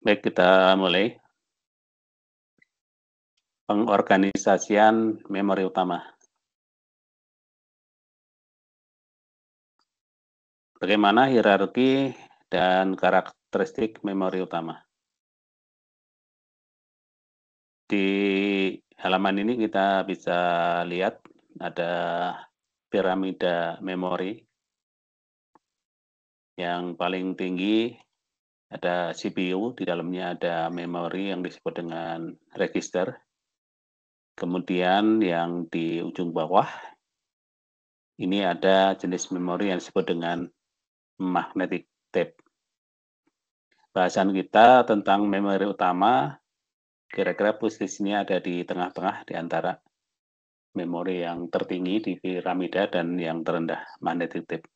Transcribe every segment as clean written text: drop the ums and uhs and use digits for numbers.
Baik, kita mulai. Pengorganisasian memori utama. Bagaimana hierarki dan karakteristik memori utama? Di halaman ini kita bisa lihat ada piramida memori. Yang paling tinggi ada CPU, di dalamnya ada memori yang disebut dengan register. Kemudian yang di ujung bawah, ini ada jenis memori yang disebut dengan magnetic tape. Bahasan kita tentang memori utama, kira-kira posisinya ada di tengah-tengah di antara memori yang tertinggi di piramida dan yang terendah, magnetic tape.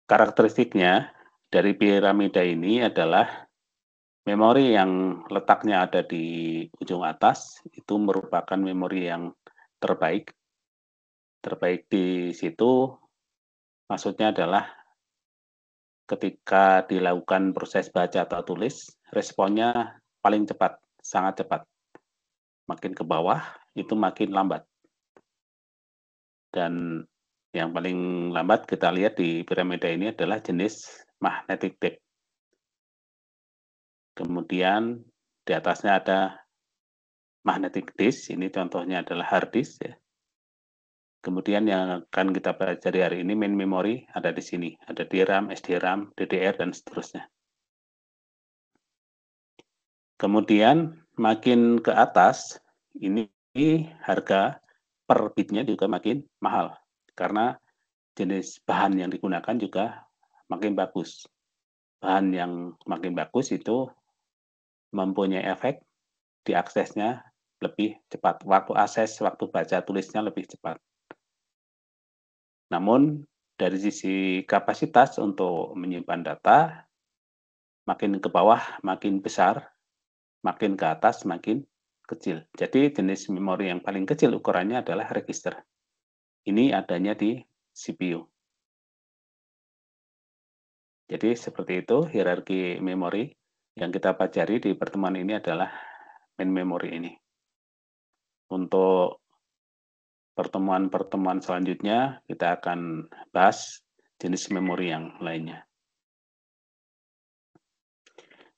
Karakteristiknya dari piramida ini adalah memori yang letaknya ada di ujung atas, itu merupakan memori yang terbaik. Terbaik di situ maksudnya adalah ketika dilakukan proses baca atau tulis, responnya paling cepat, sangat cepat. Makin ke bawah, itu makin lambat. Dan yang paling lambat kita lihat di piramida ini adalah jenis magnetic tape. Kemudian di atasnya ada magnetic disk, ini contohnya adalah hard disk. Ya. Kemudian yang akan kita pelajari hari ini, main memory ada di sini. Ada DRAM, SDRAM, DDR, dan seterusnya. Kemudian makin ke atas, ini harga per bitnya juga makin mahal. Karena jenis bahan yang digunakan juga makin bagus. Bahan yang makin bagus itu mempunyai efek diaksesnya lebih cepat. Waktu akses, waktu baca tulisnya lebih cepat. Namun dari sisi kapasitas untuk menyimpan data, makin ke bawah makin besar, makin ke atas makin kecil. Jadi jenis memori yang paling kecil ukurannya adalah register. Ini adanya di CPU. Jadi seperti itu hierarki memori. Yang kita pelajari di pertemuan ini adalah main memory ini. Untuk pertemuan-pertemuan selanjutnya kita akan bahas jenis memori yang lainnya.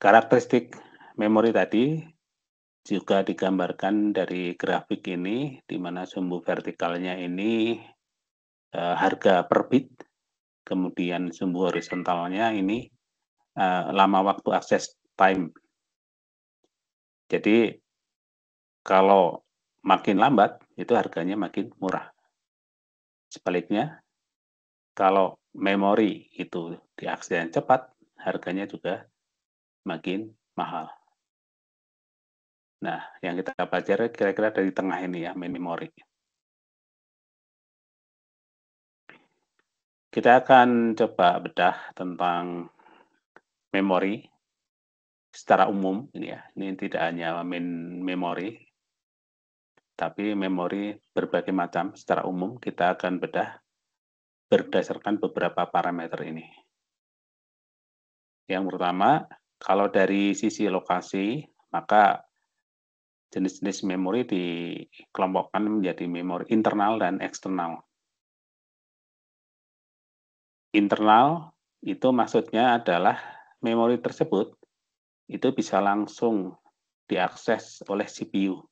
Karakteristik memori tadi juga digambarkan dari grafik ini, di mana sumbu vertikalnya ini harga per bit, kemudian sumbu horizontalnya ini lama waktu akses time. Jadi kalau makin lambat, itu harganya makin murah. Sebaliknya, kalau memori itu diakses cepat, harganya juga makin mahal. Nah, yang kita pelajari kira-kira dari tengah ini ya, main memory. Kita akan coba bedah tentang memori secara umum ini ya. Ini tidak hanya main memory, tapi memori berbagai macam secara umum kita akan bedah berdasarkan beberapa parameter ini. Yang pertama, kalau dari sisi lokasi, maka jenis-jenis memori dikelompokkan menjadi memori internal dan eksternal. Internal itu maksudnya adalah memori tersebut itu bisa langsung diakses oleh CPU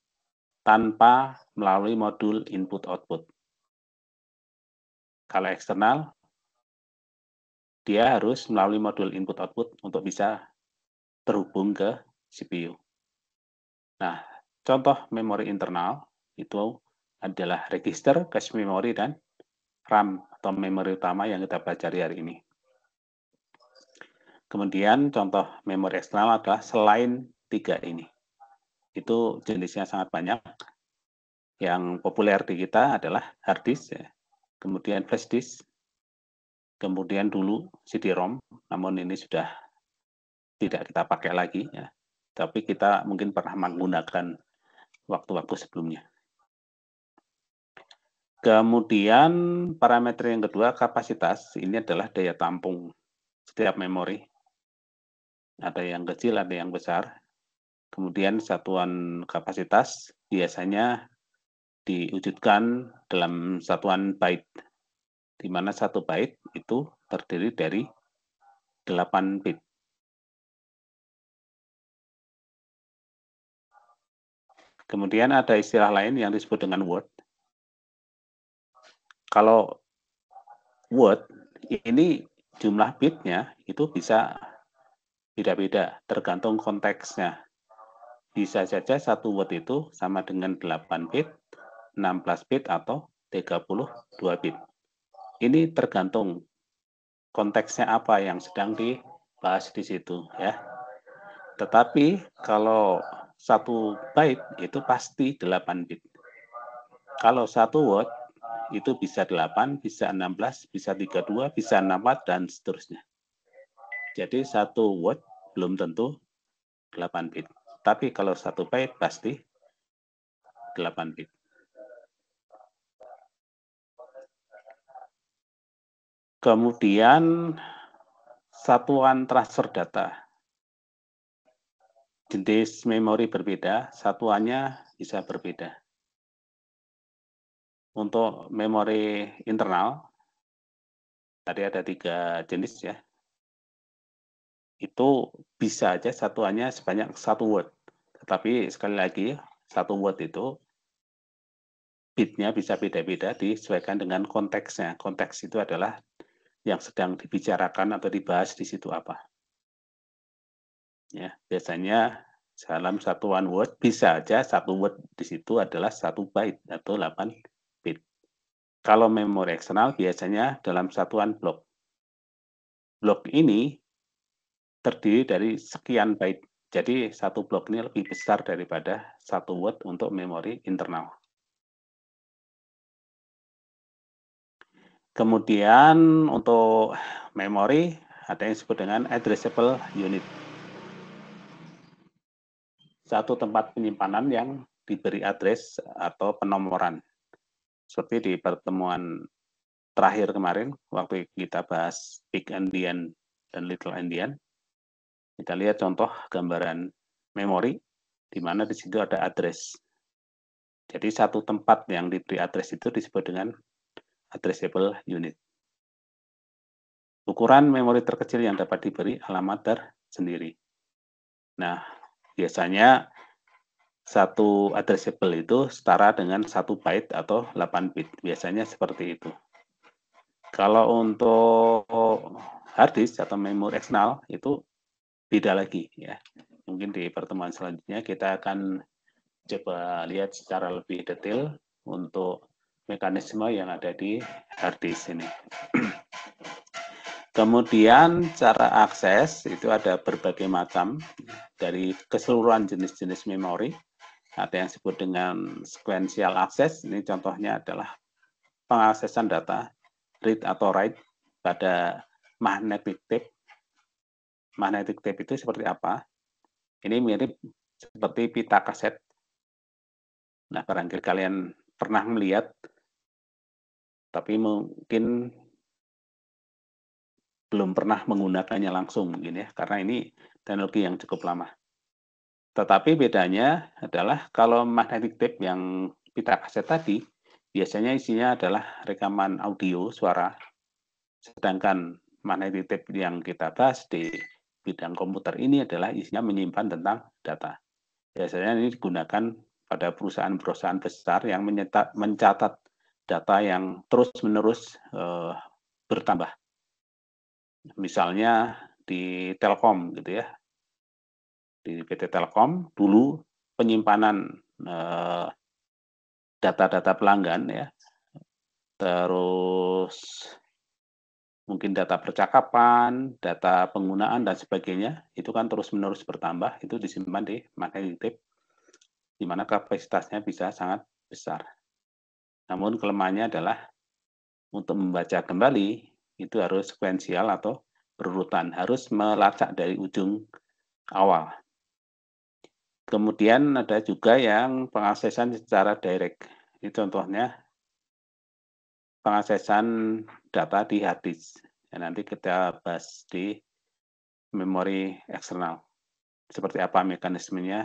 tanpa melalui modul input-output. Kalau eksternal, dia harus melalui modul input-output untuk bisa terhubung ke CPU. Nah, contoh memori internal itu adalah register, cache memory, dan RAM atau memori utama yang kita pelajari hari ini. Kemudian contoh memori eksternal adalah selain tiga ini. Itu jenisnya sangat banyak. Yang populer di kita adalah hard disk, ya. Kemudian flash disk, kemudian dulu CD-ROM, namun ini sudah tidak kita pakai lagi, ya. Tapi kita mungkin pernah menggunakan waktu-waktu sebelumnya. Kemudian parameter yang kedua, kapasitas. Ini adalah daya tampung setiap memori. ada yang kecil, ada yang besar. Kemudian satuan kapasitas biasanya diwujudkan dalam satuan byte, di mana 1 byte itu terdiri dari 8 bit. Kemudian ada istilah lain yang disebut dengan word. Kalau word ini jumlah bitnya itu bisa beda-beda tergantung konteksnya. Bisa saja satu word itu sama dengan 8 bit, 16 bit, atau 32 bit. Ini tergantung konteksnya apa yang sedang dibahas di situ ya. Tetapi kalau 1 byte itu pasti 8 bit. Kalau 1 word itu bisa 8, bisa 16, bisa 32, bisa 64, dan seterusnya. Jadi 1 word belum tentu 8 bit. Tapi kalau 1 byte pasti 8 bit. Kemudian satuan transfer data. Jenis memori berbeda, satuannya bisa berbeda. Untuk memori internal, tadi ada 3 jenis ya. Itu bisa aja satuannya sebanyak 1 word. Tetapi sekali lagi, 1 word itu bitnya bisa beda-beda disesuaikan dengan konteksnya. Konteks itu adalah yang sedang dibicarakan atau dibahas di situ apa. Ya, biasanya dalam satuan word bisa aja 1 word di situ adalah 1 byte atau 8 bit. Kalau memori eksternal biasanya dalam satuan blok. Blok ini terdiri dari sekian byte. Jadi satu blok ini lebih besar daripada 1 word untuk memori internal. Kemudian untuk memori ada yang disebut dengan addressable unit. Satu tempat penyimpanan yang diberi address atau penomoran. Seperti di pertemuan terakhir kemarin, waktu kita bahas Big Endian dan Little Endian, kita lihat contoh gambaran memori, di mana di situ ada address. Jadi satu tempat yang diberi address itu disebut dengan addressable unit. Ukuran memori terkecil yang dapat diberi alamat tersendiri. Nah, biasanya satu addressable itu setara dengan 1 byte atau 8 bit. Biasanya seperti itu. Kalau untuk hard disk atau memori eksternal itu beda lagi ya. Mungkin di pertemuan selanjutnya kita akan coba lihat secara lebih detail untuk mekanisme yang ada di hard disk ini. Kemudian cara akses itu ada berbagai macam dari keseluruhan jenis-jenis memori. Ada yang disebut dengan sequential access. Ini contohnya adalah pengaksesan data read atau write pada magnetic tape. Magnetic tape itu seperti apa? Ini mirip seperti pita kaset. Nah, barangkali kalian pernah melihat, tapi mungkin belum pernah menggunakannya langsung mungkin ya, karena ini teknologi yang cukup lama. Tetapi bedanya adalah kalau magnetic tape yang pita kaset tadi, biasanya isinya adalah rekaman audio suara, sedangkan magnetic tape yang kita bahas di bidang komputer ini adalah isinya menyimpan tentang data. Biasanya ini digunakan pada perusahaan-perusahaan besar yang mencatat data yang terus-menerus bertambah. Misalnya di Telkom gitu ya. Di PT Telkom dulu penyimpanan data-data pelanggan ya, terus mungkin data percakapan, data penggunaan dan sebagainya, itu kan terus-menerus bertambah, itu disimpan di magnetic tape, di mana kapasitasnya bisa sangat besar. Namun kelemahannya adalah untuk membaca kembali itu harus sekuensial atau berurutan, harus melacak dari ujung awal. Kemudian ada juga yang pengaksesan secara direct. Ini contohnya pengaksesan data di hard disk. Ya, nanti kita bahas di memori eksternal. Seperti apa mekanismenya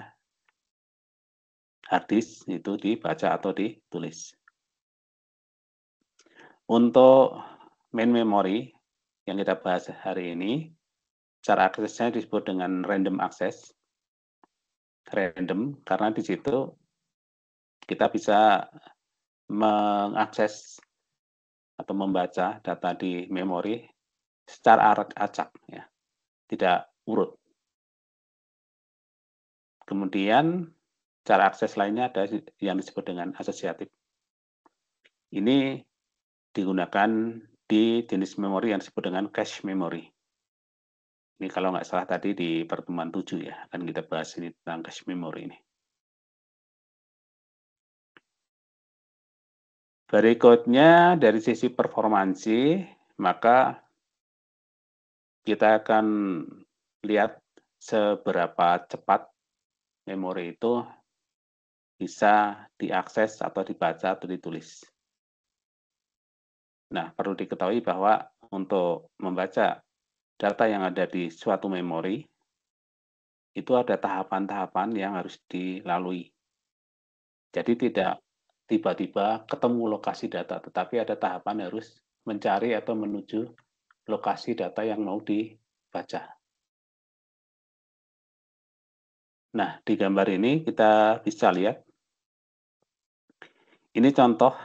hard disk itu dibaca atau ditulis. Untuk main memory yang kita bahas hari ini, cara aksesnya disebut dengan random access. Random karena di situ kita bisa mengakses atau membaca data di memori secara acak, ya, tidak urut. Kemudian cara akses lainnya ada yang disebut dengan asosiatif. Ini digunakan di jenis memori yang disebut dengan cache memory. Ini kalau nggak salah tadi di pertemuan 7 ya, akan kita bahas ini tentang cache memory ini. Berikutnya dari sisi performansi, maka kita akan lihat seberapa cepat memori itu bisa diakses atau dibaca atau ditulis. Nah, perlu diketahui bahwa untuk membaca data yang ada di suatu memori, itu ada tahapan-tahapan yang harus dilalui. Jadi tidak tiba-tiba ketemu lokasi data, tetapi ada tahapan harus mencari atau menuju lokasi data yang mau dibaca. Nah, di gambar ini kita bisa lihat, ini contoh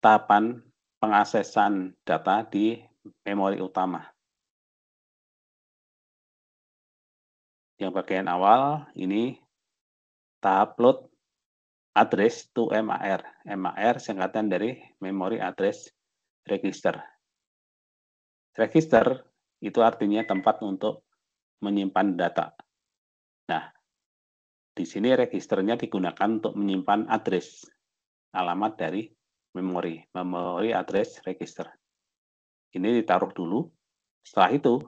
tahapan pengaksesan data di memori utama. Yang bagian awal ini tahap load address to MAR. MAR singkatan dari Memory Address Register. Register itu artinya tempat untuk menyimpan data. Nah, di sini registernya digunakan untuk menyimpan address, alamat dari memory address register. Ini ditaruh dulu, setelah itu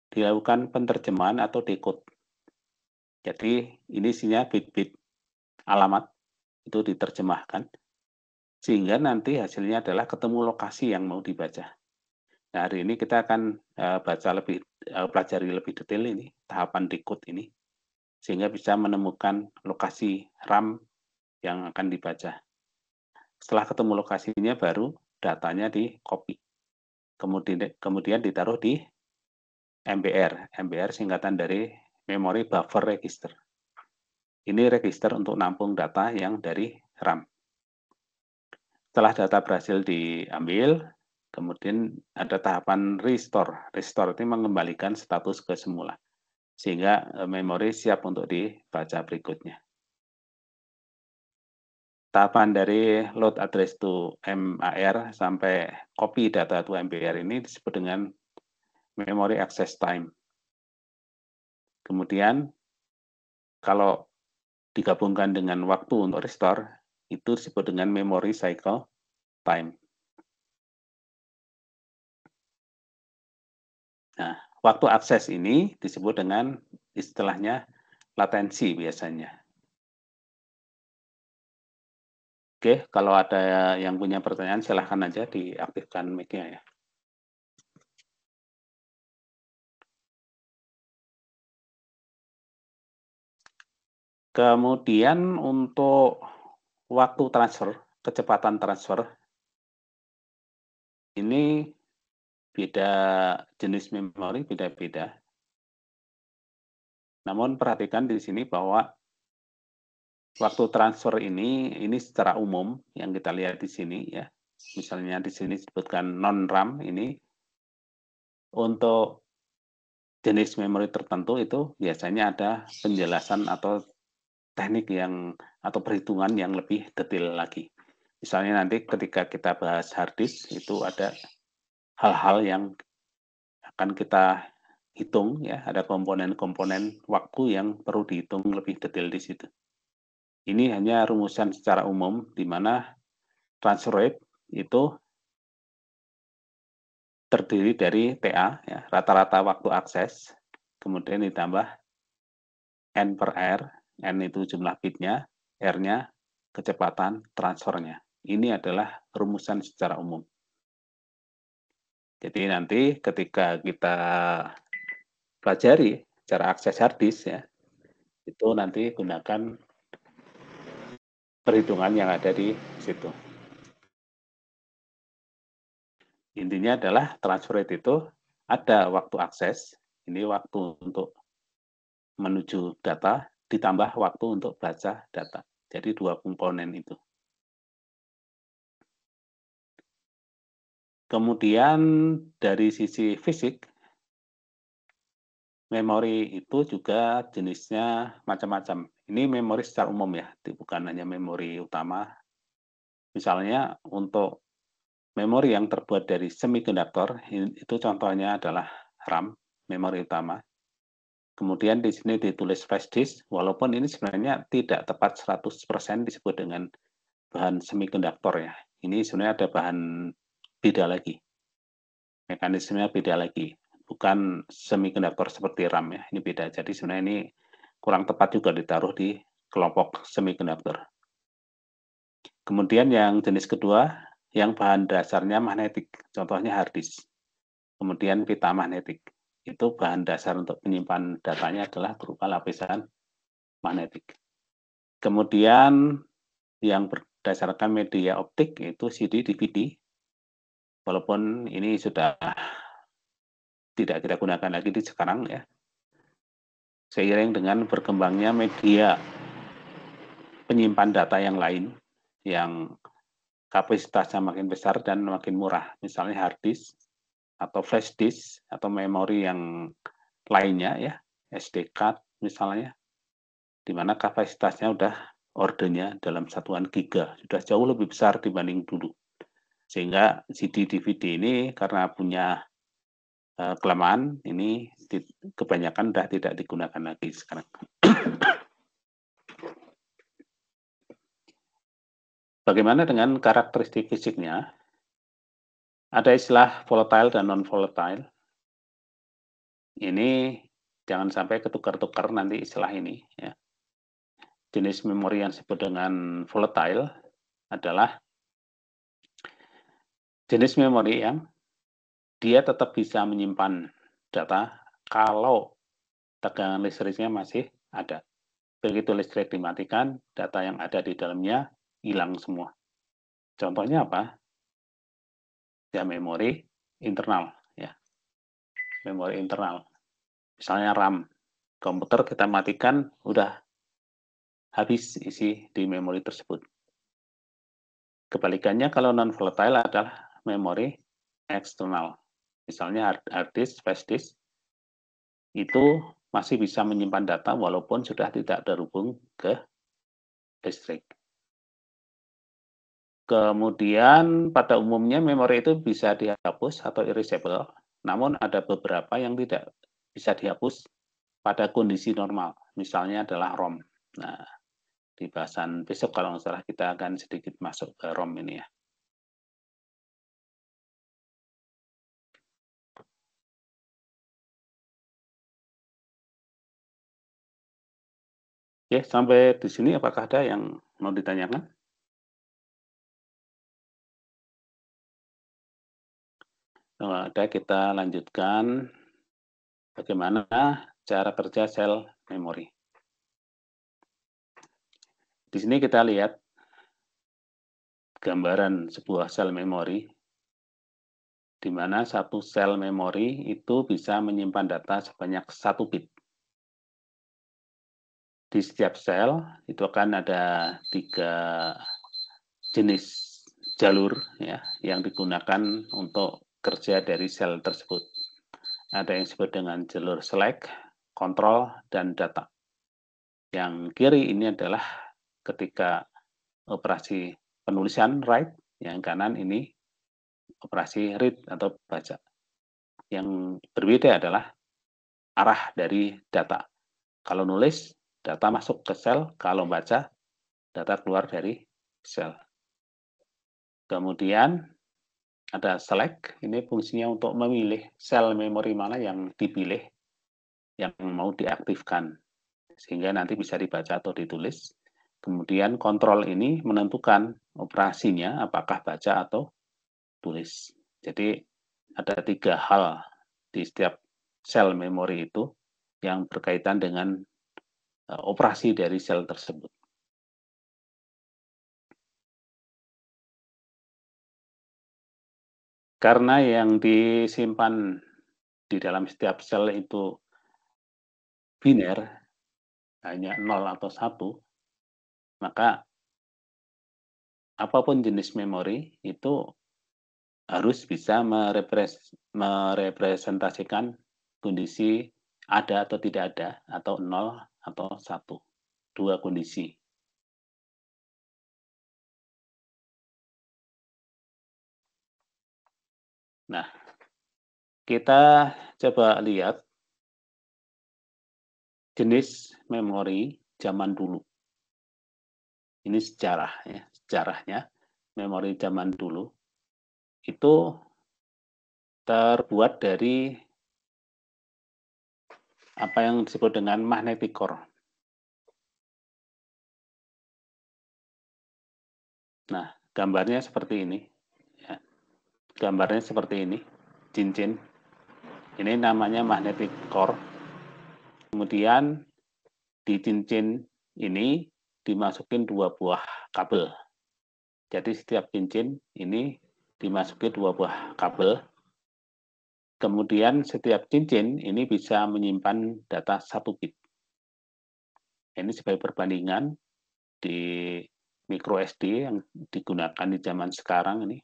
dilakukan penerjemahan atau decode. Jadi ini isinya bit-bit alamat, itu diterjemahkan, sehingga nanti hasilnya adalah ketemu lokasi yang mau dibaca. Nah, hari ini kita akan pelajari lebih detail ini, tahapan decode ini, sehingga bisa menemukan lokasi RAM yang akan dibaca. Setelah ketemu lokasinya, baru datanya di-copy. Kemudian ditaruh di MBR. MBR singkatan dari Memory Buffer Register. Ini register untuk nampung data yang dari RAM. Setelah data berhasil diambil, kemudian ada tahapan restore. Restore itu mengembalikan status ke semula, sehingga memori siap untuk dibaca berikutnya. Tahapan dari load address to MAR sampai copy data to MBR ini disebut dengan memory access time. Kemudian, kalau digabungkan dengan waktu untuk restore, itu disebut dengan memory cycle time. Nah, waktu akses ini disebut dengan istilahnya latensi biasanya. Oke, kalau ada yang punya pertanyaan silahkan aja diaktifkan mic-nya ya. Kemudian untuk waktu transfer, kecepatan transfer, ini beda jenis memori beda-beda. Namun perhatikan di sini bahwa waktu transfer ini secara umum yang kita lihat di sini ya. Misalnya di sini disebutkan non-RAM ini untuk jenis memori tertentu itu biasanya ada penjelasan atau teknik yang atau perhitungan yang lebih detail lagi. Misalnya nanti ketika kita bahas hard disk itu ada hal-hal yang akan kita hitung ya, ada komponen-komponen waktu yang perlu dihitung lebih detail di situ. Ini hanya rumusan secara umum di mana transfer rate itu terdiri dari TA, ya, rata-rata waktu akses, kemudian ditambah N per R, N itu jumlah bitnya, R-nya kecepatan transfernya. Ini adalah rumusan secara umum. Jadi nanti ketika kita pelajari cara akses hard disk ya, itu nanti gunakan perhitungan yang ada di situ. Intinya adalah transfer rate itu ada waktu akses, ini waktu untuk menuju data, ditambah waktu untuk baca data. Jadi dua komponen itu. Kemudian dari sisi fisik, memori itu juga jenisnya macam-macam. Ini memori secara umum ya, bukan hanya memori utama. Misalnya untuk memori yang terbuat dari semikonduktor, itu contohnya adalah RAM, memori utama. Kemudian di sini ditulis flash disk, walaupun ini sebenarnya tidak tepat 100% disebut dengan bahan semikonduktor ya. Ini sebenarnya ada bahan beda lagi. Mekanismenya beda lagi. Bukan semikonduktor seperti RAM ya, ini beda. Jadi sebenarnya ini kurang tepat juga ditaruh di kelompok semikonduktor. Kemudian yang jenis kedua, yang bahan dasarnya magnetik, contohnya hard disk. Kemudian pita magnetik, itu bahan dasar untuk menyimpan datanya adalah berupa lapisan magnetik. Kemudian yang berdasarkan media optik itu CD, DVD, walaupun ini sudah tidak kita gunakan lagi di sekarang ya. Seiring dengan berkembangnya media penyimpan data yang lain, yang kapasitasnya makin besar dan makin murah, misalnya hard disk, atau flash disk, atau memori yang lainnya ya, SD card misalnya, di mana kapasitasnya udah ordernya dalam satuan giga, sudah jauh lebih besar dibanding dulu. Sehingga CD DVD ini karena punya kelemahan, ini kebanyakan sudah tidak digunakan lagi sekarang. Bagaimana dengan karakteristik fisiknya? Ada istilah volatile dan non-volatile. Ini jangan sampai ketukar-tukar nanti istilah ini. Ya. Jenis memori yang disebut dengan volatile adalah jenis memori yang dia tetap bisa menyimpan data kalau tegangan listriknya masih ada. Begitu listrik dimatikan, data yang ada di dalamnya hilang semua. Contohnya apa? Ya memori internal. Ya. Memori internal. Misalnya RAM. Komputer kita matikan, udah habis isi di memori tersebut. Kebalikannya kalau non-volatile adalah memori eksternal. Misalnya hard disk, flash disk, itu masih bisa menyimpan data walaupun sudah tidak terhubung ke listrik. Kemudian pada umumnya memori itu bisa dihapus atau erasable, namun ada beberapa yang tidak bisa dihapus pada kondisi normal. Misalnya adalah ROM. Nah, di bahasan besok kalau nggak salah kita akan sedikit masuk ke ROM ini ya. Oke, sampai di sini apakah ada yang mau ditanyakan? Kalau ada kita lanjutkan bagaimana cara kerja sel memori. Di sini kita lihat gambaran sebuah sel memori, di mana satu sel memori itu bisa menyimpan data sebanyak 1 bit. Di setiap sel itu akan ada 3 jenis jalur ya yang digunakan untuk kerja dari sel tersebut. Ada yang disebut dengan jalur select, kontrol, dan data. Yang kiri ini adalah ketika operasi penulisan write, yang kanan ini operasi read atau baca. Yang berbeda adalah arah dari data. Kalau nulis, data masuk ke sel, kalau baca, data keluar dari sel. Kemudian ada select, ini fungsinya untuk memilih sel memori mana yang dipilih, yang mau diaktifkan, sehingga nanti bisa dibaca atau ditulis. Kemudian kontrol ini menentukan operasinya, apakah baca atau tulis. Jadi ada 3 hal di setiap sel memori itu yang berkaitan dengan operasi dari sel tersebut. Karena yang disimpan di dalam setiap sel itu biner, hanya 0 atau 1, maka apapun jenis memori itu harus bisa merepresentasikan kondisi ada atau tidak ada, atau 0 atau 1, 2 kondisi. Nah, kita coba lihat jenis memori zaman dulu. Ini sejarah ya, sejarahnya memori zaman dulu itu terbuat dari apa yang disebut dengan magnetic core. Nah, gambarnya seperti ini. Ya. Gambarnya seperti ini, cincin. Ini namanya magnetic core. Kemudian di cincin ini dimasukin 2 buah kabel. Jadi setiap cincin ini dimasukin 2 buah kabel. Kemudian setiap cincin ini bisa menyimpan data 1 bit. Ini sebagai perbandingan di micro SD yang digunakan di zaman sekarang ini.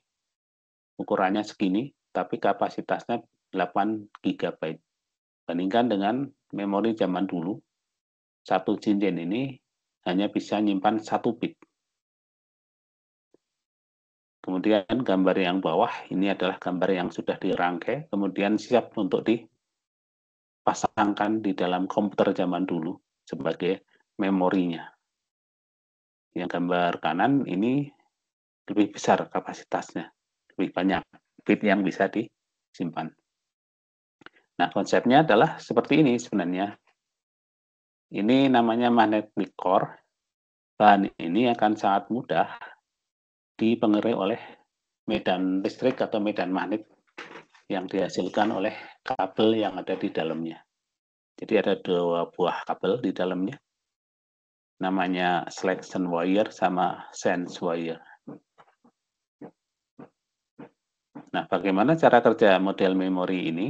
Ukurannya segini, tapi kapasitasnya 8 GB. Bandingkan dengan memori zaman dulu, satu cincin ini hanya bisa nyimpan 1 bit. Kemudian gambar yang bawah ini adalah gambar yang sudah dirangkai, kemudian siap untuk dipasangkan di dalam komputer zaman dulu sebagai memorinya. Yang gambar kanan ini lebih besar kapasitasnya, lebih banyak bit yang bisa disimpan. Nah, konsepnya adalah seperti ini sebenarnya. Ini namanya magnetic core. Bahan ini akan sangat mudah dipengaruhi oleh medan listrik atau medan magnet yang dihasilkan oleh kabel yang ada di dalamnya. Jadi ada 2 buah kabel di dalamnya, namanya selection wire sama sense wire. Nah, bagaimana cara kerja model memori ini?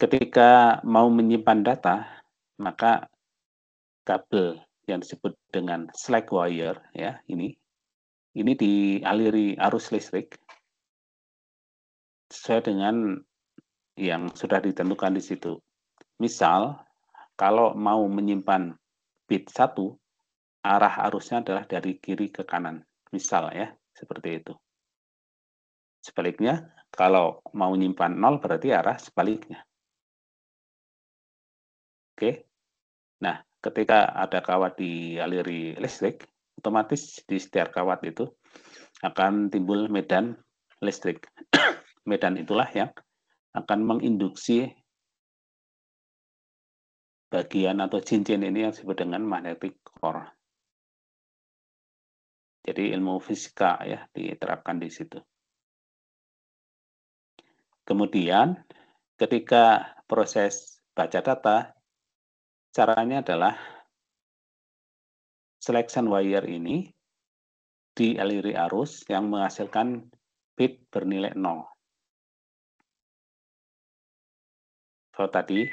Ketika mau menyimpan data, maka kabel yang disebut dengan slack wire ya, ini dialiri arus listrik sesuai dengan yang sudah ditentukan di situ. Misal, kalau mau menyimpan bit 1, arah arusnya adalah dari kiri ke kanan. Misal ya, seperti itu. Sebaliknya, kalau mau menyimpan 0 berarti arah sebaliknya. Oke. Nah, ketika ada kawat dialiri listrik, otomatis di setiap kawat itu akan timbul medan listrik. Medan itulah yang akan menginduksi bagian atau cincin ini yang disebut dengan magnetic core. Jadi ilmu fisika ya diterapkan di situ. Kemudian ketika proses baca data, caranya adalah selection wire ini dialiri arus yang menghasilkan bit bernilai 0. So tadi,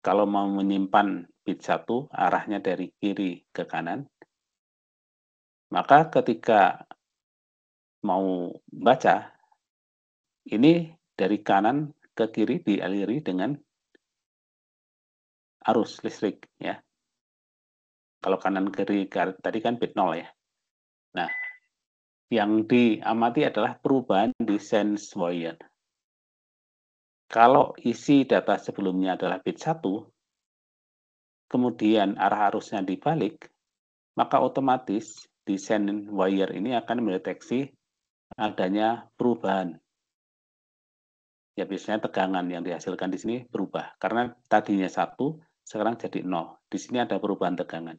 kalau mau menyimpan bit 1, arahnya dari kiri ke kanan, maka ketika mau baca, ini dari kanan ke kiri dialiri dengan arus listrik ya. Kalau kanan kiri tadi kan bit 0 ya. Nah, yang diamati adalah perubahan di sense wire. Kalau isi data sebelumnya adalah bit 1, kemudian arah arusnya dibalik, maka otomatis di sense wire ini akan mendeteksi adanya perubahan. Ya biasanya tegangan yang dihasilkan di sini berubah. Karena tadinya 1, sekarang jadi 0. Di sini ada perubahan tegangan.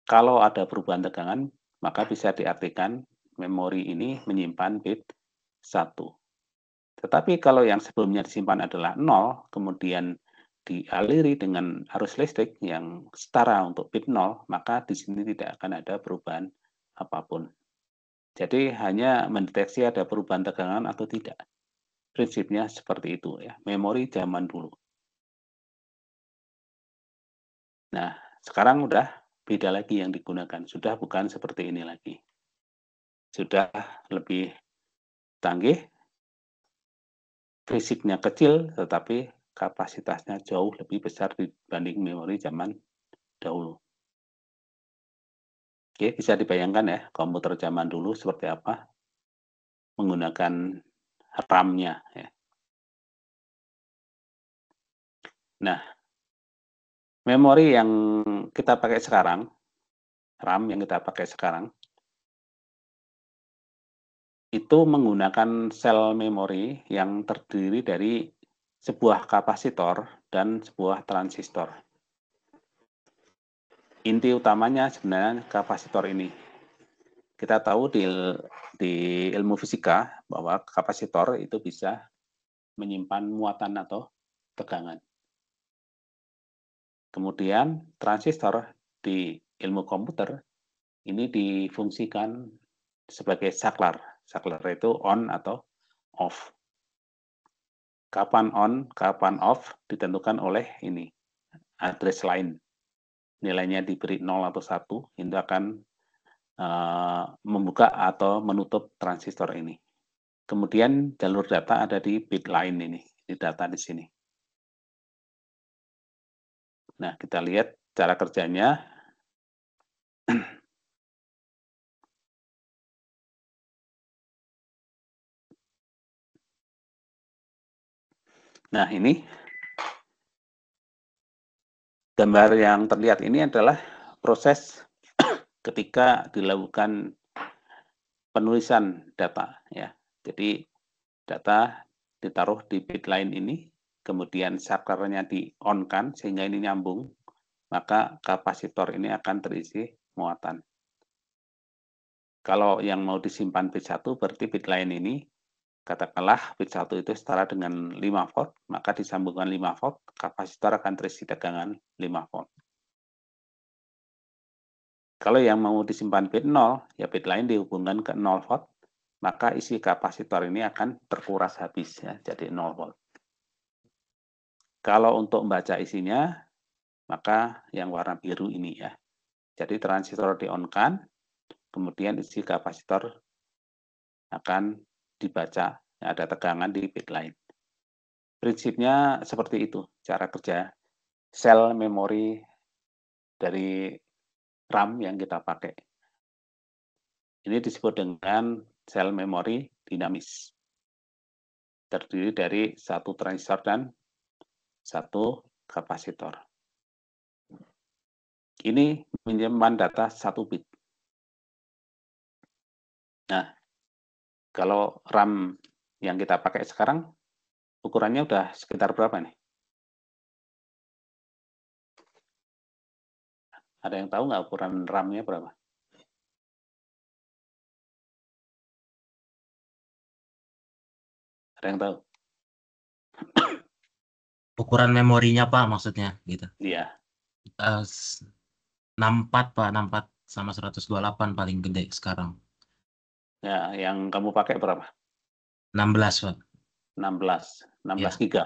Kalau ada perubahan tegangan, maka bisa diartikan memori ini menyimpan bit 1. Tetapi kalau yang sebelumnya disimpan adalah 0, kemudian dialiri dengan arus listrik yang setara untuk bit 0, maka di sini tidak akan ada perubahan apapun. Jadi hanya mendeteksi ada perubahan tegangan atau tidak. Prinsipnya seperti itu ya, memori zaman dulu. Nah, sekarang udah beda lagi yang digunakan, sudah bukan seperti ini lagi. Sudah lebih canggih, fisiknya kecil, tetapi kapasitasnya jauh lebih besar dibanding memori zaman dahulu. Oke, bisa dibayangkan ya, komputer zaman dulu seperti apa menggunakan RAM-nya ya. Nah, memori yang kita pakai sekarang, RAM yang kita pakai sekarang, itu menggunakan sel memori yang terdiri dari sebuah kapasitor dan sebuah transistor. Inti utamanya sebenarnya kapasitor ini. Kita tahu di ilmu fisika bahwa kapasitor itu bisa menyimpan muatan atau tegangan. Kemudian transistor di ilmu komputer ini difungsikan sebagai saklar. Saklar itu on atau off. Kapan on, kapan off ditentukan oleh ini, address line. Nilainya diberi 0 atau 1, itu akan membuka atau menutup transistor ini. Kemudian jalur data ada di bit line ini, di data di sini. Nah, kita lihat cara kerjanya. Nah, ini gambar yang terlihat ini adalah proses ketika dilakukan penulisan data ya. Jadi data ditaruh di bit line ini, kemudian saklarnya di-on-kan sehingga ini nyambung, maka kapasitor ini akan terisi muatan. Kalau yang mau disimpan bit 1 berarti bit line ini, katakanlah bit 1 itu setara dengan 5 volt, maka disambungkan 5 volt, kapasitor akan terisi tegangan 5 volt. Kalau yang mau disimpan bit 0, ya bit line dihubungkan ke 0 volt, maka isi kapasitor ini akan terkuras habis ya, jadi 0 volt. Kalau untuk membaca isinya, maka yang warna biru ini ya. Jadi transistor di-on-kan, kemudian isi kapasitor akan dibaca, ada tegangan di bit line. Prinsipnya seperti itu, cara kerja sel memori dari RAM yang kita pakai. Ini disebut dengan sel memori dinamis. Terdiri dari satu transistor dan satu kapasitor. Ini menyimpan data 1 bit. Nah, kalau RAM yang kita pakai sekarang, ukurannya udah sekitar berapa nih? Ada yang tahu nggak ukuran RAM-nya berapa? Ada yang tahu? Ukuran memorinya Pak maksudnya gitu. Iya. 64 Pak, 64 sama 128 paling gede sekarang. Ya, yang kamu pakai berapa? 16 Pak. 16, 16 Ya, giga.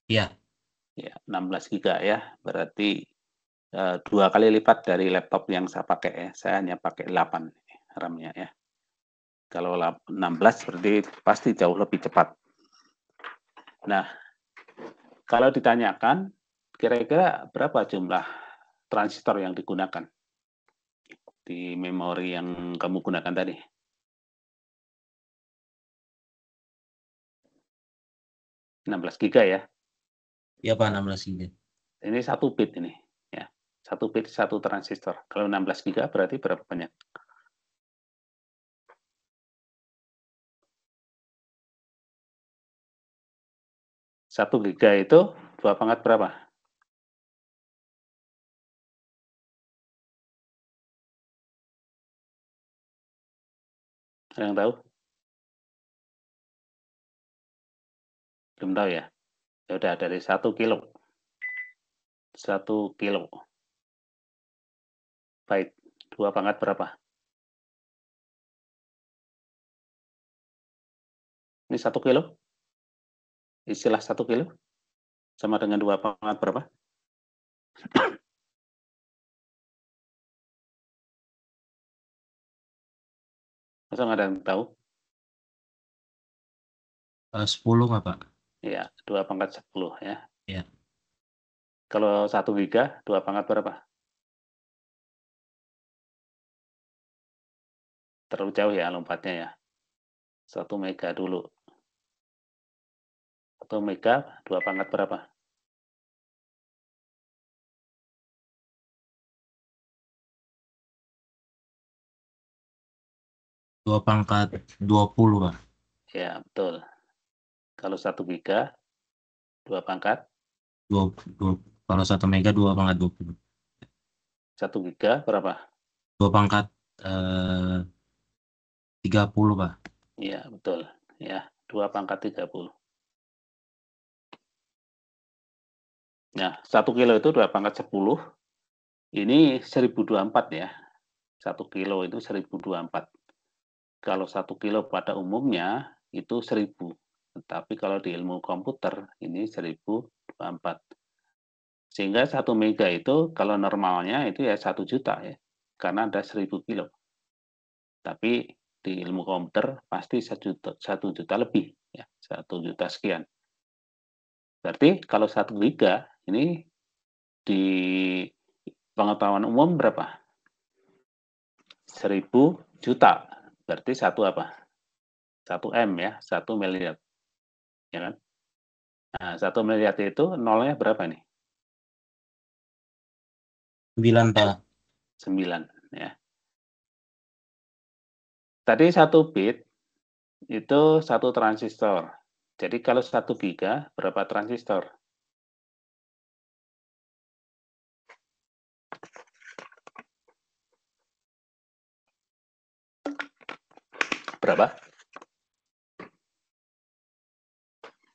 ya. Ya, 16 giga ya. Berarti 2 kali lipat dari laptop yang saya pakai ya. Saya hanya pakai 8 RAM-nya ya. Kalau 16 berarti pasti jauh lebih cepat. Nah, kalau ditanyakan kira-kira berapa jumlah transistor yang digunakan di memori yang kamu gunakan tadi? 16 giga ya. Ya Pak, 16 GB. Ini 1 bit ini ya. 1 bit 1 transistor. Kalau 16 giga berarti berapa banyak? 1 giga itu 2 pangkat berapa? Ada yang tahu? Belum tahu ya? Ya udah dari 1 kilo. 1 kilo byte. 2 pangkat berapa? Ini 1 kilo? Istilah 1 kilo sama dengan 2 pangkat berapa? Masa nggak ada yang tahu? 10 nggak, Pak? Ya, 2 pangkat 10 ya. Ya. Kalau 1 giga, 2 pangkat berapa? Terlalu jauh ya lompatnya ya. 1 mega dulu. 1 mega, 2 pangkat berapa? Dua pangkat 20, Pak. Ya, betul. Kalau 1 giga, 2 pangkat, Kalau 1 mega 2 pangkat 20. 1 giga berapa? 2 pangkat eh, 30, Pak. Iya, betul. Ya, 2 pangkat 30. Nah, 1 kilo itu 2 pangkat 10. Ini 1024 ya. 1 kilo itu 1024. Kalau 1 kilo pada umumnya itu 1000. Tetapi kalau di ilmu komputer ini 1024. Sehingga 1 mega itu kalau normalnya itu ya 1 juta ya. Karena ada 1000 kilo. Tapi di ilmu komputer pasti 1 juta lebih ya, 1 juta sekian. Berarti kalau 1 giga ini di pengetahuan umum berapa? 1000 juta. Berarti 1 apa? 1 M ya, 1 miliar. Ya kan? Nah, 1 miliar itu nolnya berapa nih? 9, Pak. 9 ya. Tadi 1 bit itu 1 transistor. Jadi kalau 1 giga berapa transistor? Berapa?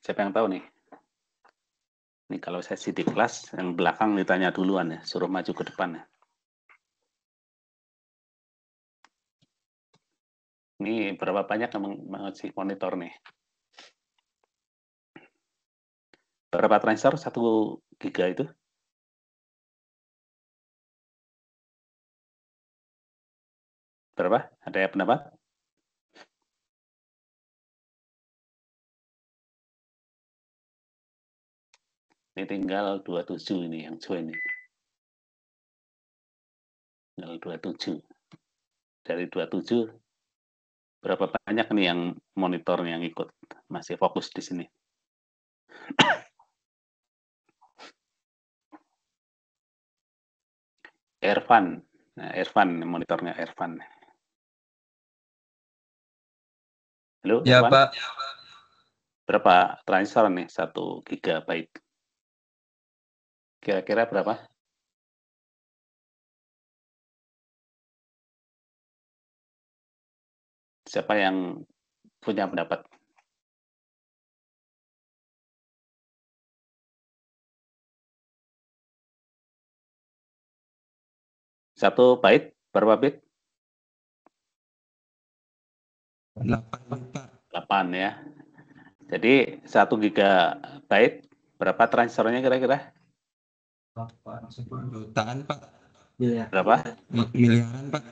Siapa yang tahu nih? Ini kalau sesi di kelas, yang belakang ditanya duluan ya, suruh maju ke depan ya. Ini berapa banyak yang mengisi monitor nih? Berapa transistor 1 giga itu? Berapa? Ada yang pendapat? Ini tinggal 27 ini yang join ini. Tinggal 27. Dari 27, berapa banyak nih yang monitor yang ikut? Masih fokus di sini. Ervan. Nah, Ervan, monitornya Ervan. Halo, Ya, Ervan? Pak. Berapa transistor nih 1 gigabyte? Kira-kira berapa? Siapa yang punya pendapat? Satu byte, berapa bit? 8, Pak. 8 ya. Jadi 1 gigabyte, berapa transistornya kira-kira? 10 jutaan, Pak. Berapa? Miliaran, Pak.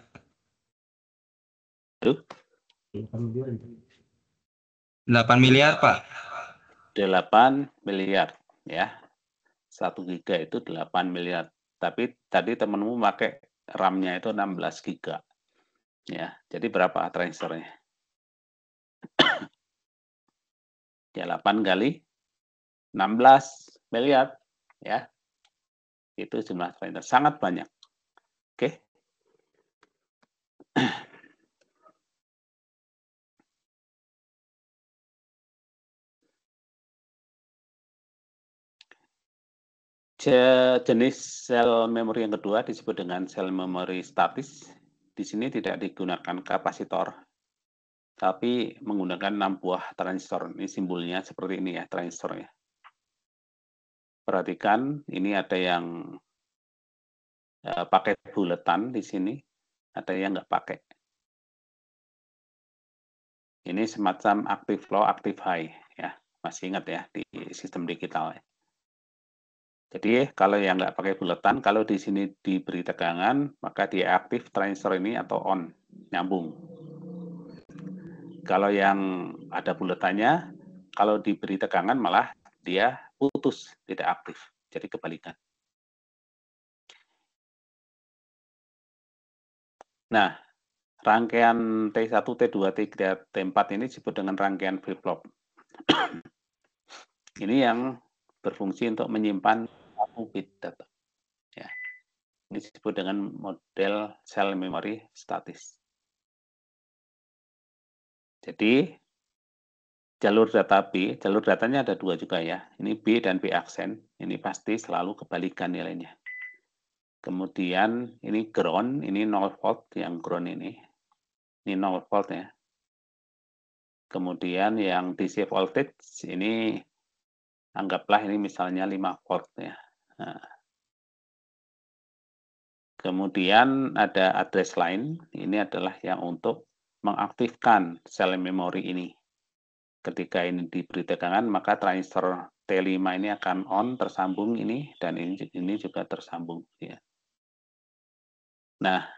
Aduh, 8 miliar, Pak. 8 miliar ya. 1 giga itu 8 miliar. Tapi tadi temenmu pakai RAM-nya itu 16 giga. Ya, jadi berapa transistornya? Ya 8 kali 16 miliar ya. Itu jumlah transistor sangat banyak. Oke. Jenis sel memori yang kedua disebut dengan sel memori statis. Di sini tidak digunakan kapasitor. tapi menggunakan 6 buah transistor. Ini simbolnya seperti ini ya, transistornya. Perhatikan, ini ada yang pakai buletan di sini, ada yang nggak pakai. Ini semacam active low, active high, ya. Masih ingat ya di sistem digital. Jadi kalau yang nggak pakai buletan, kalau di sini diberi tegangan, maka dia aktif transistor ini atau on, nyambung. Kalau yang ada buletannya, kalau diberi tegangan malah dia putus, tidak aktif. Jadi kebalikan. Nah, rangkaian T1, T2, T3, T4 ini disebut dengan rangkaian flip-flop. Ini yang berfungsi untuk menyimpan satu bit data. Ya. Ini disebut dengan model cell memory statis. Jadi, jalur data B, jalur datanya ada 2 juga ya. Ini B dan B aksen. Ini pasti selalu kebalikan nilainya. Kemudian ini ground, ini 0 volt yang ground ini. Ini 0 volt ya. Kemudian yang DC voltage ini anggaplah ini misalnya 5 volt ya. Nah. Kemudian ada address line, ini adalah yang untuk mengaktifkan sel memori ini. Ketika ini diberi tegangan, maka transistor T5 ini akan on, tersambung ini, dan ini juga tersambung. Ya. Nah,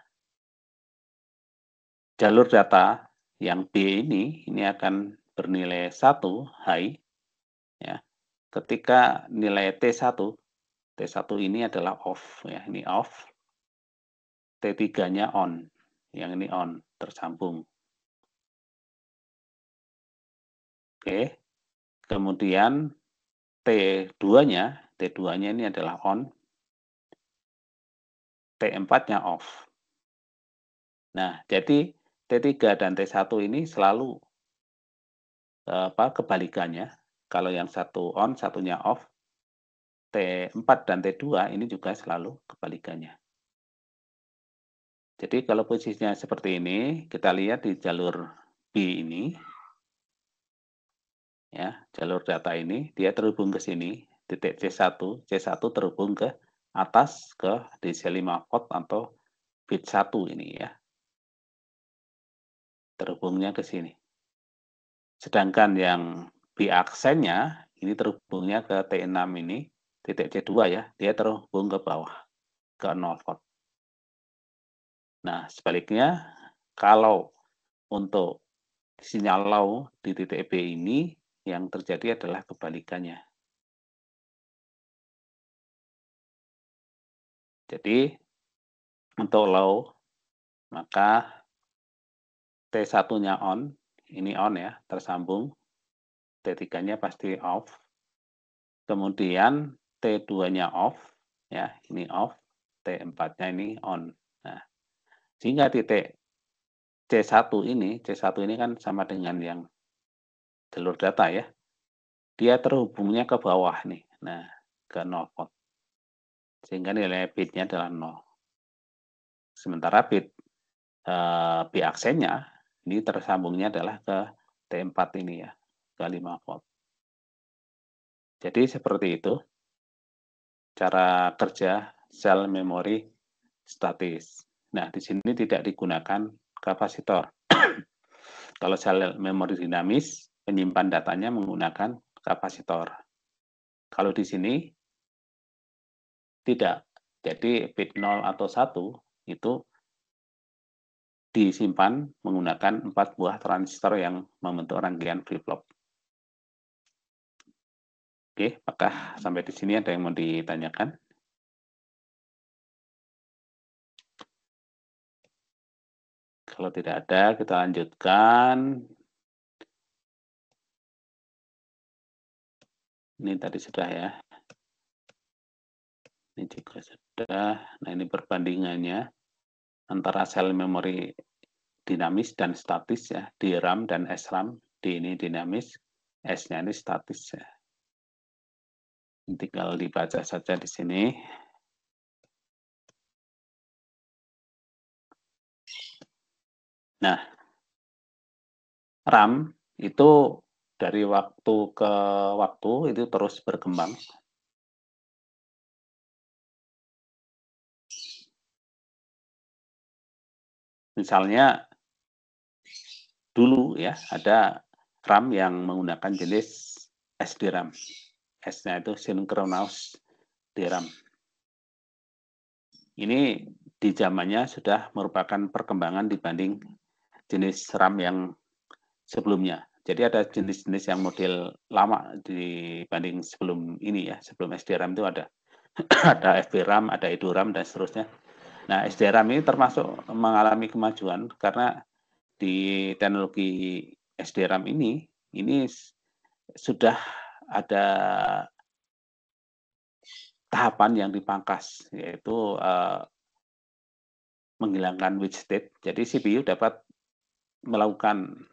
jalur data yang B ini akan bernilai 1, high. Ya. Ketika nilai T1 ini adalah off. Ya. Ini off. T3-nya on. Yang ini on, tersambung. Oke. Kemudian T2-nya ini adalah on. T4-nya off. Nah, jadi T3 dan T1 ini selalu kebalikannya. Kalau yang satu on, satunya off. T4 dan T2 ini juga selalu kebalikannya. Jadi kalau posisinya seperti ini, kita lihat di jalur B ini. Ya, jalur data ini dia terhubung ke sini, titik C1 terhubung ke atas ke DC 5 volt atau bit 1 ini ya. Terhubungnya ke sini. Sedangkan yang B aksennya ini terhubungnya ke T6 ini, titik C2 ya, dia terhubung ke bawah, ke 0 volt. Nah, sebaliknya, kalau untuk sinyal low di titik B ini, yang terjadi adalah kebalikannya. Jadi, untuk low, maka T1-nya on, ini on ya, tersambung. T3-nya pasti off. Kemudian T2-nya off, ya, ini off. T4-nya ini on. Nah, sehingga titik C1 ini kan sama dengan yang jalur data ya. Dia terhubungnya ke bawah nih. Nah, ke 0 volt. Sehingga nilai bitnya adalah 0. Sementara bit B aksennya ini tersambungnya adalah ke T4 ini ya, ke 5 volt. Jadi seperti itu cara kerja sel memori statis. Nah, di sini tidak digunakan kapasitor. Kalau sel memori dinamis, penyimpan datanya menggunakan kapasitor. Kalau di sini tidak. Jadi bit 0 atau 1 itu disimpan menggunakan 4 buah transistor yang membentuk rangkaian flip-flop. Oke, apakah sampai di sini ada yang mau ditanyakan? Kalau tidak ada, kita lanjutkan. Ini tadi sudah ya. Ini juga sudah. Nah, ini perbandingannya antara sel memori dinamis dan statis ya. DRAM dan SRAM. D ini dinamis, S-nya ini statis ya. Tinggal dibaca saja di sini. Nah, RAM itu dari waktu ke waktu itu terus berkembang. Misalnya dulu ya ada RAM yang menggunakan jenis SDRAM. S-nya itu synchronous DRAM. Ini di zamannya sudah merupakan perkembangan dibanding jenis RAM yang sebelumnya. Jadi ada jenis-jenis yang model lama dibanding sebelum ini ya, sebelum SDRAM itu ada ada FVRAM, ada EDORAM dan seterusnya. Nah, SDRAM ini termasuk mengalami kemajuan karena di teknologi SDRAM ini sudah ada tahapan yang dipangkas, yaitu menghilangkan wait state. Jadi CPU dapat melakukan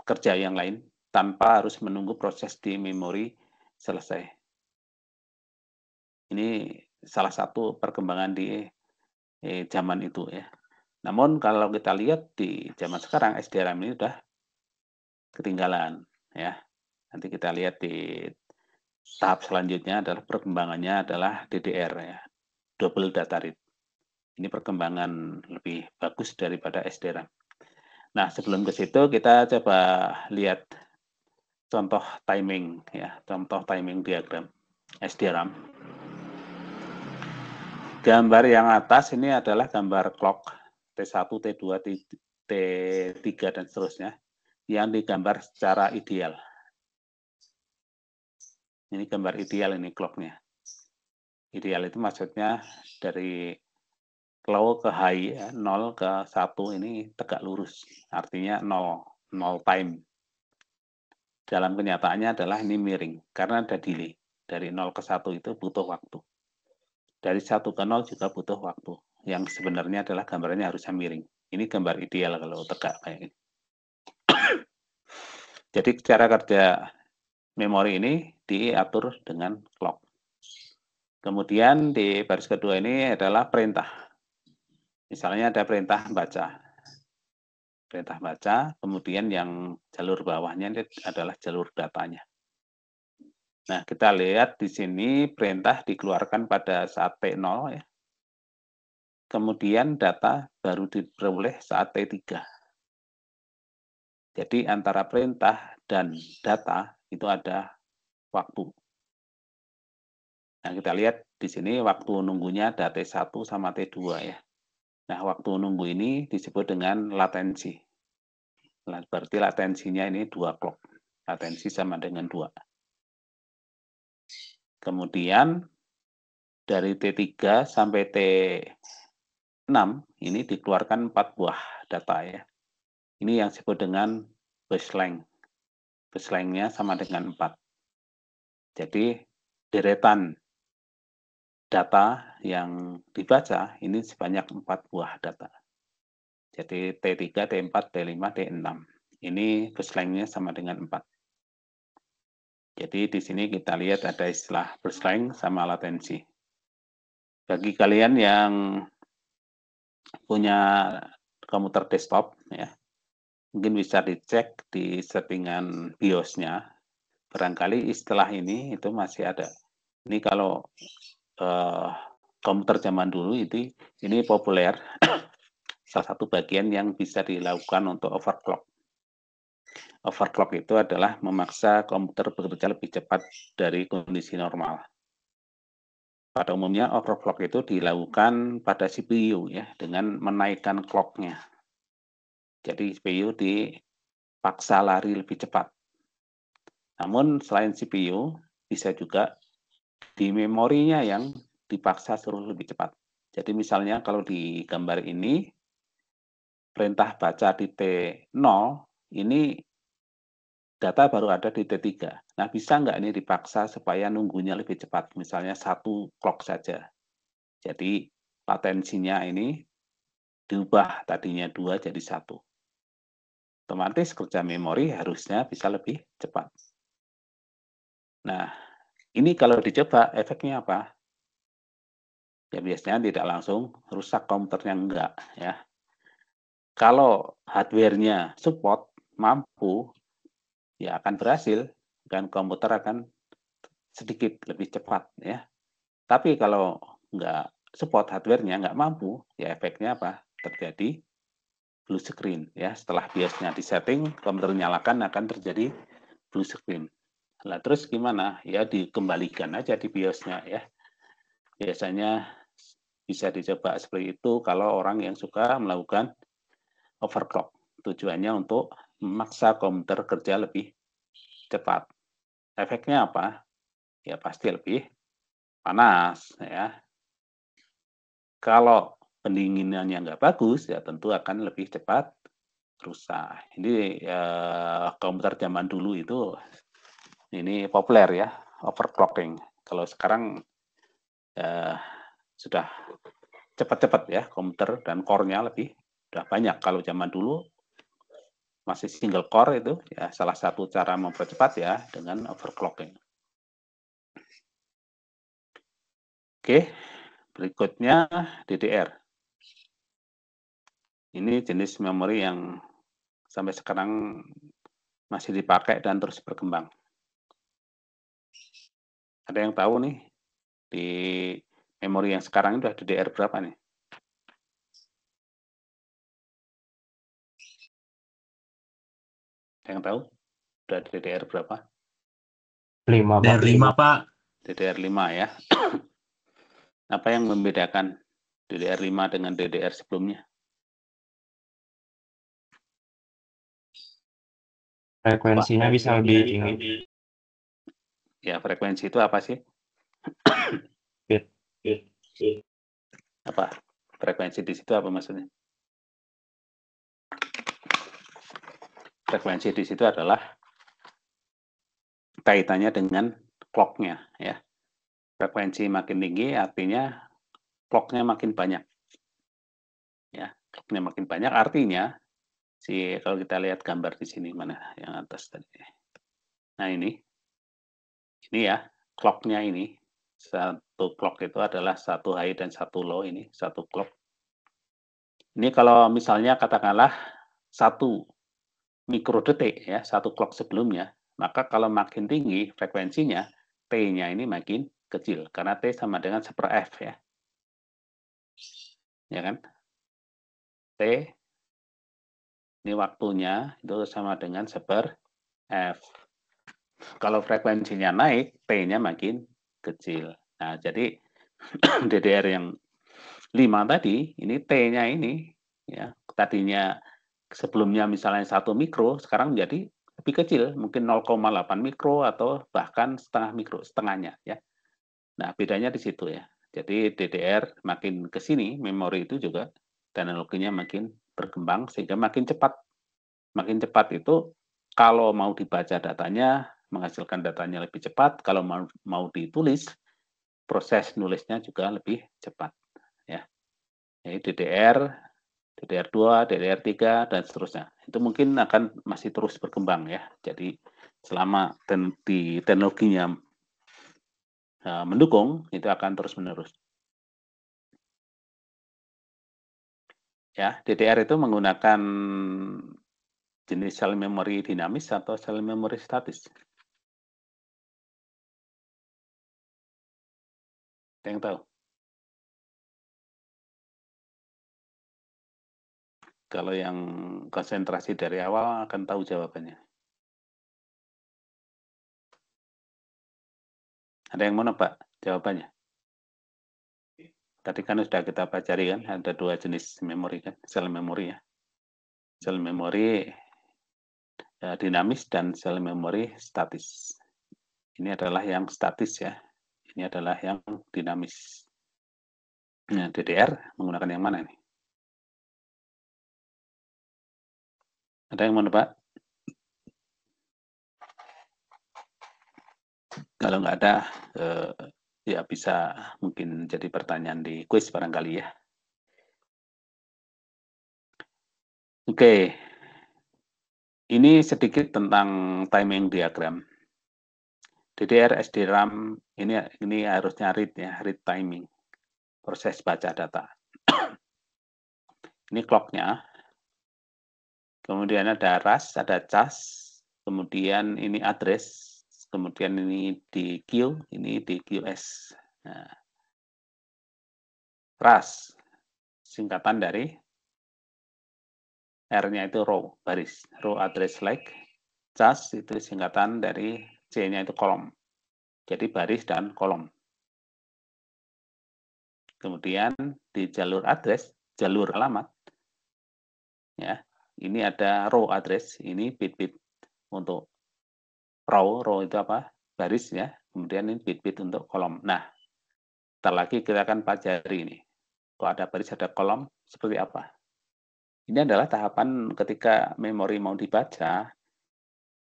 kerja yang lain tanpa harus menunggu proses di memori selesai. Ini salah satu perkembangan di zaman itu ya. Namun kalau kita lihat di zaman sekarang SDRAM ini sudah ketinggalan ya. Nanti kita lihat di tahap selanjutnya adalah perkembangannya adalah DDR ya, double data rate. Ini perkembangan lebih bagus daripada SDRAM. Nah, sebelum ke situ kita coba lihat contoh timing ya, contoh timing diagram SDRAM. Gambar yang atas ini adalah gambar clock T1, T2, T3 dan seterusnya yang digambar secara ideal. Ini gambar ideal ini clocknya. Ideal itu maksudnya dari low ke high, ya, 0 ke 1 ini tegak lurus. Artinya 0 time. Dalam kenyataannya adalah ini miring, karena ada delay. Dari 0 ke 1 itu butuh waktu. Dari 1 ke 0 juga butuh waktu. Yang sebenarnya adalah gambarnya harusnya miring. Ini gambar ideal kalau tegak kayak ini. Jadi cara kerja memori ini diatur dengan clock. Kemudian di baris kedua ini adalah perintah. Misalnya ada perintah baca. Perintah baca, kemudian yang jalur bawahnya ini adalah jalur datanya. Nah, kita lihat di sini perintah dikeluarkan pada saat T0 ya. Kemudian data baru diperoleh saat T3. Jadi antara perintah dan data itu ada waktu. Nah, kita lihat di sini waktu nunggunya ada T1 sama T2 ya. Nah, waktu nunggu ini disebut dengan latensi. Berarti latensinya ini 2 clock. Latensi sama dengan 2. Kemudian dari T3 sampai T6 ini dikeluarkan 4 buah data ya. Ini yang disebut dengan bus length. Bus length-nya sama dengan 4. Jadi deretan data yang dibaca ini sebanyak 4 buah data. Jadi T3, T4, T5, T6. Ini bus length-nya sama dengan 4. Jadi di sini kita lihat ada istilah bus length sama latensi. Bagi kalian yang punya komputer desktop ya, mungkin bisa dicek di settingan BIOS-nya. Barangkali istilah ini itu masih ada. Ini kalau komputer zaman dulu ini populer. Salah satu bagian yang bisa dilakukan untuk overclock. Overclock itu adalah memaksa komputer bekerja lebih cepat dari kondisi normal. Pada umumnya overclock itu dilakukan pada CPU ya dengan menaikkan clock-nya. Jadi CPU dipaksa lari lebih cepat. Namun selain CPU bisa juga di memorinya yang dipaksa suruh lebih cepat. Jadi misalnya kalau di gambar ini perintah baca di T0 ini data baru ada di T3. Nah, bisa nggak ini dipaksa supaya nunggunya lebih cepat? Misalnya 1 clock saja. Jadi latensinya ini diubah tadinya 2 jadi 1. Otomatis kerja memori harusnya bisa lebih cepat. Nah, ini kalau dicoba efeknya apa? Ya biasanya tidak langsung rusak komputernya, enggak ya. Kalau hardware-nya support, mampu, ya akan berhasil, dan komputer akan sedikit lebih cepat ya. Tapi kalau nggak support hardware-nya, nggak mampu, ya efeknya apa? Terjadi blue screen ya. Setelah BIOS-nya disetting, komputer nyalakan akan terjadi blue screen. Nah, terus gimana? Ya dikembalikan aja di BIOS-nya ya. Biasanya bisa dicoba seperti itu kalau orang yang suka melakukan overclock. Tujuannya untuk memaksa komputer kerja lebih cepat. Efeknya apa? Ya pasti lebih panas ya. Kalau pendinginannya nggak bagus, ya tentu akan lebih cepat rusak. Ini komputer zaman dulu itu ini populer ya, overclocking. Kalau sekarang sudah cepat-cepat ya komputer dan core-nya lebih sudah banyak. Kalau zaman dulu masih single core itu ya salah satu cara mempercepat ya dengan overclocking. Oke, berikutnya DDR. Ini jenis memori yang sampai sekarang masih dipakai dan terus berkembang. Ada yang tahu nih di memori yang sekarang itu DDR berapa nih? Ada yang tahu? Udah DDR berapa? 5, Pak. Dari 5, Pak. DDR5 ya. Apa yang membedakan DDR5 dengan DDR sebelumnya? Frekuensinya bisa lebih tinggi. Ya, frekuensi itu apa sih? Bit. Apa? Frekuensi di situ apa maksudnya? Frekuensi di situ adalah kaitannya dengan clock-nya ya. Frekuensi makin tinggi artinya clock-nya makin banyak. Ya, clock-nya makin banyak artinya kalau kita lihat gambar di sini mana yang atas tadi. Nah, ini ya, clock-nya ini. Satu clock itu adalah satu high dan satu low, ini satu clock. Ini kalau misalnya katakanlah 1 mikrodetik ya, 1 clock sebelumnya, maka kalau makin tinggi frekuensinya, T-nya ini makin kecil, karena T sama dengan 1/f ya. Ya kan? T, ini waktunya itu sama dengan 1/f. Kalau frekuensinya naik, T-nya makin kecil. Nah, jadi DDR yang 5 tadi, ini T-nya ini, ya tadinya sebelumnya misalnya 1 mikro, sekarang menjadi lebih kecil, mungkin 0,8 mikro atau bahkan setengah mikro, setengahnya ya. Nah, bedanya di situ ya. Jadi DDR makin ke sini, memori itu juga teknologinya makin berkembang sehingga makin cepat. Makin cepat itu kalau mau dibaca datanya, menghasilkan datanya lebih cepat, kalau mau ditulis, proses nulisnya juga lebih cepat ya. Jadi DDR2, DDR3 dan seterusnya. Itu mungkin akan masih terus berkembang ya. Jadi selama teknologinya mendukung, itu akan terus-menerus. Ya, DDR itu menggunakan jenis sel memori dinamis atau sel memori statis. Ada yang tahu? Kalau yang konsentrasi dari awal akan tahu jawabannya. Ada yang mau nebak jawabannya? Tadi kan sudah kita pelajari kan, ada 2 jenis memori kan, sel memori ya. Sel memori dinamis dan sel memori statis. Ini adalah yang statis ya. Ini adalah yang dinamis. Nah, DDR menggunakan yang mana nih? Ada yang mau nebak? Kalau nggak ada, ya bisa mungkin jadi pertanyaan di kuis barangkali ya. Oke, ini sedikit tentang timing diagram. DDR, SDRAM ini harusnya read ya, read timing, proses baca data. Ini clock-nya. kemudian ada RAS, ada CAS, kemudian ini address, kemudian ini di Q, ini di QS. Nah, RAS, singkatan dari R-nya itu row, baris, row address like. CAS itu singkatan dari C-nya itu kolom. Jadi baris dan kolom. Kemudian di jalur address, jalur alamat, ya, ini ada row address, ini bit-bit untuk row itu apa? Baris ya. Kemudian ini bit-bit untuk kolom. Nah, ntar lagi kita akan pelajari ini. Kalau ada baris, ada kolom, seperti apa? Ini adalah tahapan ketika memori mau dibaca,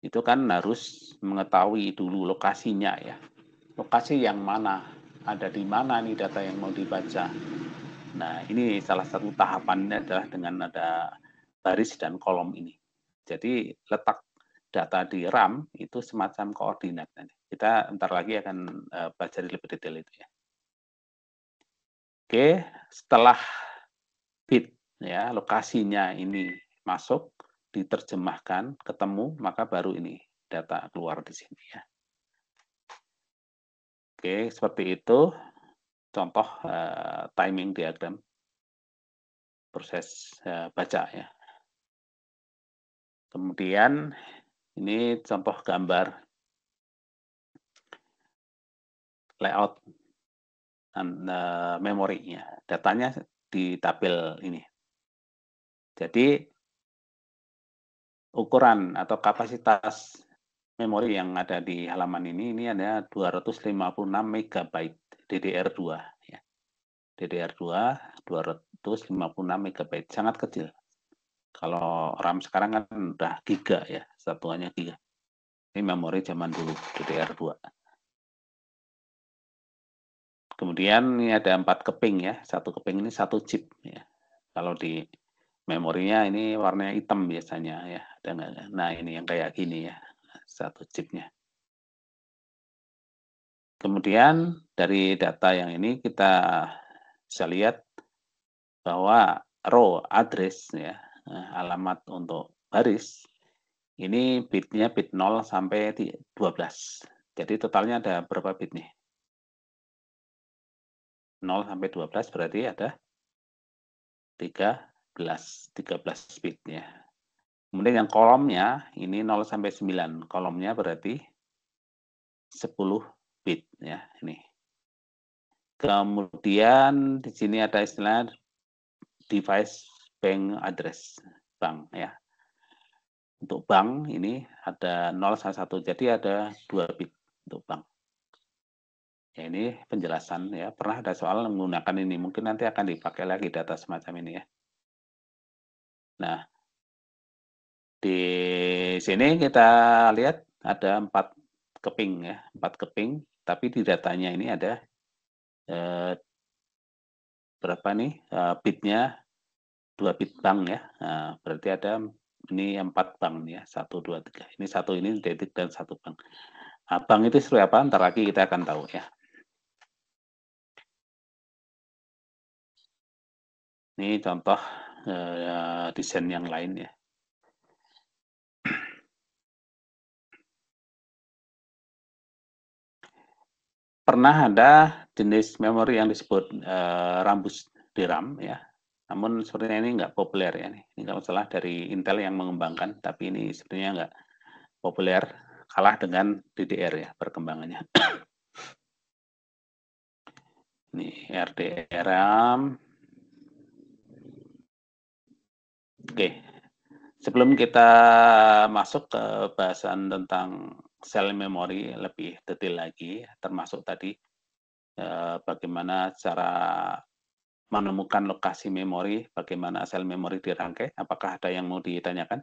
itu kan harus mengetahui dulu lokasinya ya. Lokasi yang mana, ada di mana nih data yang mau dibaca. Nah, ini salah satu tahapannya adalah dengan ada baris dan kolom ini. Jadi letak data di RAM itu semacam koordinat. Kita ntar lagi akan pelajari lebih detail itu ya. Oke, setelah bit ya lokasinya ini masuk, diterjemahkan, ketemu, maka baru ini data keluar di sini ya. Oke, seperti itu contoh timing diagram proses baca ya. Kemudian ini contoh gambar layout memorinya. Datanya di tabel ini. Jadi ukuran atau kapasitas memori yang ada di halaman ini ada 256 MB DDR2 ya. DDR2 256 MB, sangat kecil. Kalau RAM sekarang kan udah giga ya, satuannya giga. Ini memori zaman dulu, DDR2. Kemudian ini ada 4 keping ya, satu keping ini satu chip ya. Kalau di memorinya ini warnanya hitam biasanya ya. Nah ini yang kayak gini ya, satu chipnya. Kemudian dari data yang ini kita bisa lihat bahwa row address ya, alamat untuk baris, ini bitnya bit 0 sampai 12. Jadi totalnya ada berapa bit nih? 0 sampai 12 berarti ada 13 bit ya. Kemudian yang kolomnya ini 0 sampai 9. Kolomnya berarti 10 bit ya ini. Kemudian di sini ada istilah device bank address bank ya. Untuk bank ini ada 0 sampai 1. Jadi ada 2 bit untuk bank. Ya, ini penjelasan ya. Pernah ada soal menggunakan ini. Mungkin nanti akan dipakai lagi data semacam ini ya. Nah, di sini kita lihat ada 4 keping ya, 4 keping. Tapi di datanya ini ada berapa nih bitnya 2 bit bank ya. Nah, berarti ada ini 4 bank ya, 1, 2, 3. Ini satu ini detik dan satu bank. Nah, bank itu seperti apa? Ntar lagi kita akan tahu ya. Ini contoh desain yang lain ya. Pernah ada jenis memori yang disebut rambus DRAM ya. Namun sepertinya ini nggak populer ya. Ini kalau salah dari Intel yang mengembangkan, tapi ini sebenarnya nggak populer, kalah dengan DDR ya perkembangannya. Ini RDRAM. Oke, sebelum kita masuk ke bahasan tentang sel memori lebih detail lagi, termasuk tadi bagaimana cara menemukan lokasi memori, bagaimana sel memori dirangkai, apakah ada yang mau ditanyakan?